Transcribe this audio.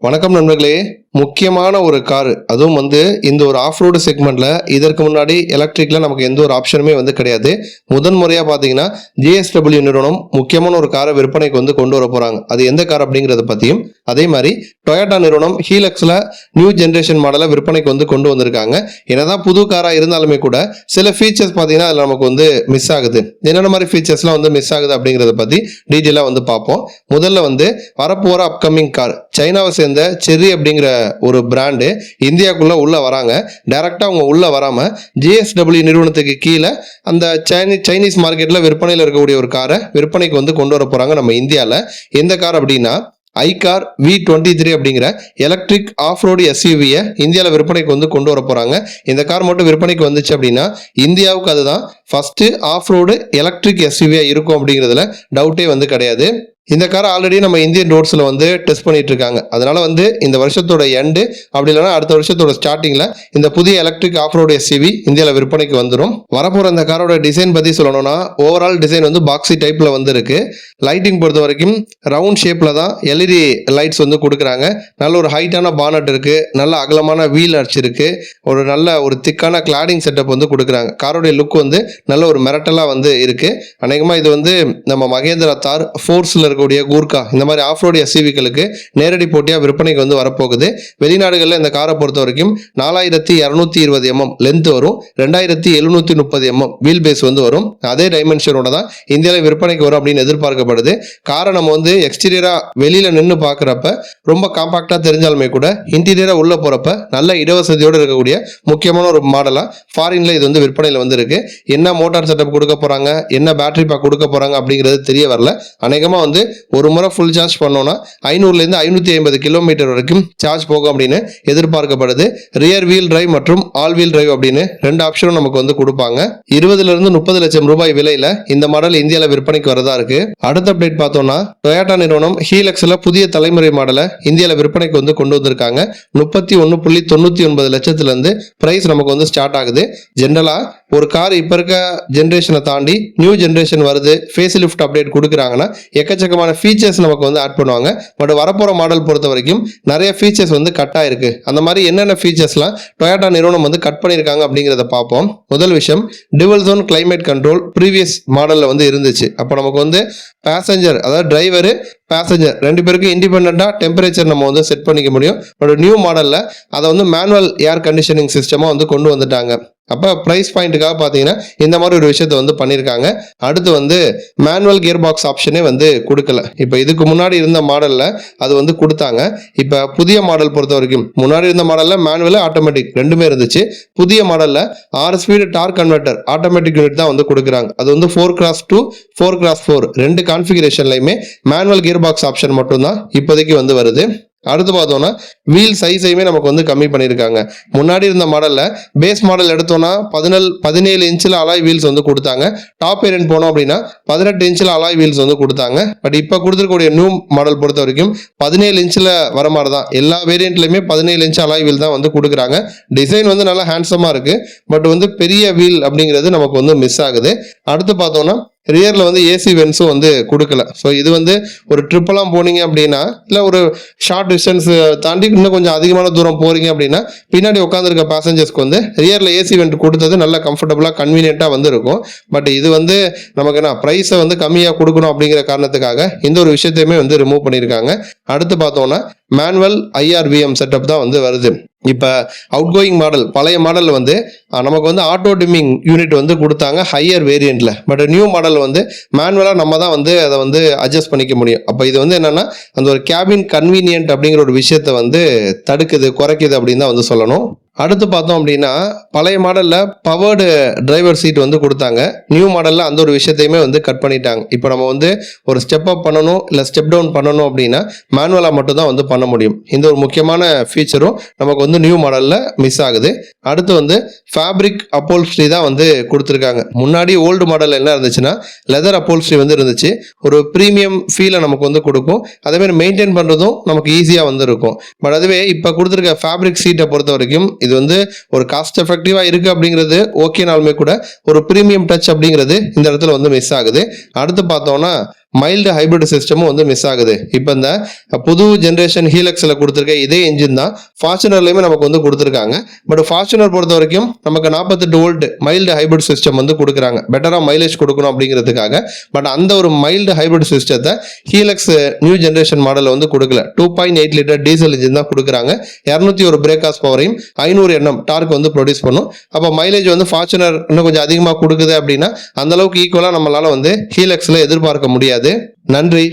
வணக்கம் நண்பர்களே. முக்கியமான ஒரு கார், அதுவும் இந்த ஒரு ஆஃப் ரோடு செக்மெண்ட்ல இதற்கு முன்னாடி எலக்ட்ரிக்ல நமக்கு எந்த ஒரு ஆப்ஷனுமே கிடையாது. முதன்முறையாக பார்த்தீங்கன்னா ஜிஎஸ்டபிள்யூ நிறுவனம் முக்கியமான ஒரு காரை விற்பனைக்கு கொண்டு வர போறாங்க. அது எந்த கார் அப்படிங்கிறத பற்றியும், அதே மாதிரி டொயோட்டா நிறுவனம் ஹீலக்ஸ்ல நியூ ஜென்ரேஷன் மாடலை விற்பனைக்கு கொண்டு வந்திருக்காங்க. என்னதான் புது காராக இருந்தாலுமே கூட சில ஃபீச்சர்ஸ் பார்த்தீங்கன்னா அதில் நமக்கு மிஸ் ஆகுது. என்னென்ன மாதிரி ஃபீச்சர்ஸ்லாம் மிஸ் ஆகுது அப்படிங்கிறத பற்றி டீட்டெயிலாக பார்ப்போம். முதல்ல வரப்போகிற அப்கமிங் கார் சைனாவை சேர்ந்த செர்ரி அப்படிங்கிற ஒரு பிராண்டு இந்தியாவுக்குள்ள உள்ள வராங்க. டைரக்டா அவங்க உள்ள வராம ஜிஎஸ்டபிள்யூ நிறுவனத்துக்கு கீழே அந்த சைனீஸ் மார்க்கெட்ல விற்பனையில் இருக்கக்கூடிய ஒரு காரை விற்பனைக்கு கொண்டு வர போறாங்க நம்ம இந்தியாவில். எந்த கார் அப்படின்னா ஐகார் V23 அப்படிங்கிற எலக்ட்ரிக் ஆஃப் ரோடு எஸ்யூவியை இந்தியாவில் விற்பனைக்கு கொண்டு வர போறாங்க. இந்த கார் மட்டும் விற்பனைக்கு வந்துச்சு அப்படின்னா இந்தியாவுக்கு அதுதான் ஃபர்ஸ்ட் ஆஃப் ரோடு எலக்ட்ரிக் எஸ்யூவியா இருக்கும் அப்படிங்கிறதுல டவுட்டே கிடையாது. இந்த காரை ஆல்ரெடி நம்ம இந்தியன் ரோட்ஸில் டெஸ்ட் பண்ணிட்டு இருக்காங்க. அதனால இந்த வருஷத்தோட எண்டு அப்படி இல்லைன்னா அடுத்த வருஷத்தோட ஸ்டார்டிங்கில் இந்த புதிய எலக்ட்ரிக் ஆஃப் ரோடு எஸ்யூவி இந்தியாவில் விற்பனைக்கு வந்துடும். வரப்போகிற இந்த காரோட டிசைன் பற்றி சொல்லணும்னா ஓவரால் டிசைன் பாக்ஸி டைப்பில் இருக்கு. லைட்டிங் பொறுத்த வரைக்கும் ரவுண்ட் ஷேப்பில் தான் எல்இடி லைட்ஸ் கொடுக்குறாங்க. நல்ல ஒரு ஹைட்டான பானட் இருக்கு, நல்ல அகலமான வீல் அர்ச் இருக்கு, நல்ல ஒரு திக்கான கிளாடிங் செட்டப் கொடுக்குறாங்க. காரோடைய லுக் நல்ல ஒரு மிரட்டலாக இருக்கு. அநேகமாக இது நம்ம மகேந்திரா தார், ஃபோர்ஸில் கூடிய கூர்கா இந்த மாதிரி ஆஃப் ரோடு எஸ்யூவிகளுக்கு நேரடி போட்டியாக விற்பனைக்கு வரப்போகுது. வெளிநாடுகளில் இந்த காரை பொறுத்த வரைக்கும் 4220 mm லென்த் வரும், 2730 mm வீல் பேஸ் வரும். அதே டைமென்ஷனோட தான் இந்தியாவில் விற்பனைக்கு வரும் அப்படின்னு எதிர்பார்க்கப்படுது. காரை நம்ம எக்ஸ்டீரியரா வெளியில நின்று பார்க்குறப்ப ரொம்ப காம்பாக்டா தெரிஞ்சாலுமே கூட இன்டீரியரா உள்ள போறப்ப நல்ல இடவசதியோடு இருக்கக்கூடிய முக்கியமான ஒரு மாடலா ஃபாரின்ல இது விற்பனையில் இருக்கு. என்ன மோட்டார் செட்டப் கொடுக்க போறாங்க, என்ன பேட்டரி பேக் கொடுக்க போறாங்க அப்படிங்கிறது தெரிய வரல. அநேகமா ஒரு முறை ஃபுல் சார்ஜ் பண்ணோம்னா 500லேருந்து 550 கிலோமீட்டர் வரைக்கும் சார்ஜ் போகும் அப்படின்னு எதிர்பார்க்கப்படுது. ரியர் வீல் டிரைவ் மற்றும் ஆல் வீல் டிரைவ் அப்படின்னு ரெண்டு ஆப்ஷனும் நமக்கு கொடுப்பாங்க. 20லேருந்து 30 லட்சம் ரூபாய் விலையில இந்த மாடல் இந்தியாவில் விற்பனைக்கு வரதா இருக்கு. அடுத்த அப்டேட் பார்த்தோம்னா டொயோட்டா நிறுவனம் ஹீலக்ஸ்ல புதிய தலைமுறை மாடலை இந்தியாவில் விற்பனைக்கு கொண்டு வந்திருக்காங்க. 31.99 லட்சத்துல இருந்து பிரைஸ் நமக்கு ஸ்டார்ட் ஆகுது. ஜென்ரலா ஒரு கார் இப்ப இருக்க ஜென்ரேஷனை தாண்டி நியூ ஜென்ரேஷன் வருது, ஃபேஸ் லிஃப்ட் அப்டேட் கொடுக்குறாங்கன்னா எக்கச்சக்கமான ஃபீச்சர்ஸ் நமக்கு ஆட் பண்ணுவாங்க. பட் வரப்போற மாடல் பொறுத்த வரைக்கும் நிறைய ஃபீச்சர்ஸ் கட் ஆயிருக்கு. அந்த மாதிரி என்னென்ன ஃபீச்சர்ஸ்லாம் டொயோட்டா நிறுவனம் கட் பண்ணியிருக்காங்க அப்படிங்கிறத பார்ப்போம். முதல் விஷயம், dual zone climate control previous மாடல்ல இருந்துச்சு. அப்போ நமக்கு பேசஞ்சர், அதாவது டிரைவரு பேசஞ்சர் ரெண்டு பேருக்கு இண்டிபெண்டா டெம்பரேச்சர் நம்ம செட் பண்ணிக்க முடியும். பட் நியூ மாடல்ல அதை மேனுவல் ஏர் கண்டிஷனிங் சிஸ்டமா கொண்டு வந்துட்டாங்க. அப்போ ப்ரைஸ் பாயிண்ட்டுக்காக பார்த்தீங்கன்னா இந்த மாதிரி ஒரு விஷயத்தை பண்ணியிருக்காங்க. அடுத்து மேனுவல் கியர் பாக்ஸ் ஆப்ஷனே கொடுக்கல. இப்போ இதுக்கு முன்னாடி இருந்த மாடலில் அது கொடுத்தாங்க. இப்போ புதிய மாடல் பொறுத்த வரைக்கும் முன்னாடி இருந்த மாடலில் மேனுவல் ஆட்டோமேட்டிக் ரெண்டுமே இருந்துச்சு. புதிய மாடலில் 6 speed dark converter automatic unit தான் கொடுக்குறாங்க. அது 4x2 4x4 ரெண்டு கான்ஃபிகரேஷன்லையுமே மேனுவல் கியர் பாக்ஸ் ஆப்ஷன் மட்டும்தான் இப்போதைக்கு வருது. அடுத்து பார்த்தோம்னா வீல் சைஸையுமே நமக்கு கம்மி பண்ணியிருக்காங்க. முன்னாடி இருந்த மாடல்ல பேஸ் மாடல் எடுத்தோம்னா 17 இன்ச்சில் அலாய் வீல்ஸ் கொடுத்தாங்க. டாப் வேரியன்ட் போனோம் அப்படின்னா 18 இன்ச்சில் அலாய் வீல்ஸ் கொடுத்தாங்க. பட் இப்போ கொடுத்துருக்கூடிய நியூ மாடல் பொறுத்த வரைக்கும் 17 இன்ச்சில் வர மாதிரி தான் எல்லா வேரியன்ட்லையுமே 17 இன்ச் அலாய் வீல் தான் கொடுக்குறாங்க. டிசைன் நல்லா ஹேண்ட்ஸமா இருக்கு. பட் பெரிய வீல் அப்படிங்கிறது நமக்கு மிஸ் ஆகுது. அடுத்து பார்த்தோம்னா ரியர்ல ஏசி வென்ஸும் கொடுக்கல. ஸோ இது ஒரு ட்ரிப்பெல்லாம் போனீங்க அப்படின்னா, இல்லை ஒரு ஷார்ட் டிஸ்டன்ஸ் தாண்டி இன்னும் கொஞ்சம் அதிகமான தூரம் போறீங்க அப்படின்னா பின்னாடி உட்காந்துருக்க பேசஞ்சர்ஸ்க்கு நமக்கு ஏசி வென்ட் கொடுத்தது நல்ல கம்ஃபர்டபுளாக கன்வீனியன்ட்டாக இருக்கும். பட் இது நமக்கு என்ன ப்ரைஸை கம்மியாக கொடுக்கணும் அப்படிங்கிற காரணத்துக்காக இந்த ஒரு விஷயத்தையுமே ரிமூவ் பண்ணியிருக்காங்க. அடுத்து பார்த்தோம்னா மேனுவல் IRVM செட்டப் தான் வருது. இப்போ அவுட் கோயிங் மாடல் பழைய மாடலில் நமக்கு ஆட்டோ டிமிங் யூனிட் கொடுத்தாங்க ஹையர் வேரியண்ட்ல. பட் நியூ மாடல் மேனுவலாக நம்ம தான் அதை அட்ஜஸ்ட் பண்ணிக்க முடியும். அப்போ இது என்னன்னா அந்த ஒரு கேபின் கன்வீனியன்ட் அப்படிங்கிற ஒரு விஷயத்தை தடுக்குது, குறைக்குது அப்படின்னு தான் சொல்லணும். அடுத்து பார்த்தோம் அப்படின்னா பழைய மாடலில் பவர்டு டிரைவர் சீட் கொடுத்தாங்க. நியூ மாடலில் அந்த ஒரு விஷயத்தையுமே கட் பண்ணிட்டாங்க. இப்போ நம்ம ஒரு ஸ்டெப் அப் பண்ணணும் இல்லை ஸ்டெப் டவுன் பண்ணணும் அப்படின்னா மேனுவலாக மட்டும் தான் பண்ண முடியும். இந்த ஒரு முக்கியமான ஃபீச்சரும் நமக்கு நியூ மாடலில் மிஸ் ஆகுது. அடுத்து ஃபேப்ரிக் அப்போல்ஸ்ட்ரி தான் கொடுத்துருக்காங்க. முன்னாடி ஓல்டு மாடல் என்ன இருந்துச்சுன்னா லெதர் அப்போல்ஸ்ட்ரி இருந்துச்சு. ஒரு ப்ரீமியம் ஃபீலை நமக்கு கொடுக்கும். அதேமாதிரி மெயின்டைன் பண்ணுறதும் நமக்கு ஈஸியாக இருக்கும். பட் அதுவே இப்போ கொடுத்துருக்க ஃபேப்ரிக் சீட்டை பொறுத்த வரைக்கும் இது ஒரு காஸ்ட் எஃபெக்டிவா இருக்கு அப்படிங்கிறது ஓகேனாலுமே கூட ஒரு பிரீமியம் டச் அப்படிங்கிறது இந்த இடத்துல மிஸ் ஆகுது. அடுத்து பார்த்தோம்னா மைல்டு ஹைபிரிட் சிஸ்டமும் வந்து மிஸ் ஆகுது. இப்போ இந்த புது ஜென்ரேஷன் ஹீலக்ஸில் கொடுத்துருக்க இதே இன்ஜின் தான் ஃபார்ச்சுனர்லையுமே நமக்கு வந்து கொடுத்துருக்காங்க. பட் ஃபார்ச்சுனர் பொறுத்த வரைக்கும் நமக்கு 48 வோல்ட் மைல்டு ஹைபிரிட் சிஸ்டம் வந்து கொடுக்குறாங்க, பெட்டராக மைலேஜ் கொடுக்கணும் அப்படிங்கிறதுக்காக. பட் அந்த ஒரு மைல்டு ஹைபிரிட் சிஸ்டத்தை ஹீலக்ஸ் நியூ ஜென்ரேஷன் மாடலில் வந்து கொடுக்கல. 2.8 லிட்டர் டீசல் இன்ஜின் தான் கொடுக்குறாங்க. 201 பிரேக் ஹார்ஸ் பவரையும் 500 Nm டார்க் வந்து ப்ரொடியூஸ் பண்ணும். அப்போ மைலேஜ் வந்து ஃபார்ச்சுனர் இன்னும் கொஞ்சம் அதிகமாக கொடுக்குது அப்படின்னா அந்த அளவுக்கு ஈக்குவலாக நம்மளால வந்து ஹீலக்ஸில் எதிர்பார்க்க முடியாது. நன்றி.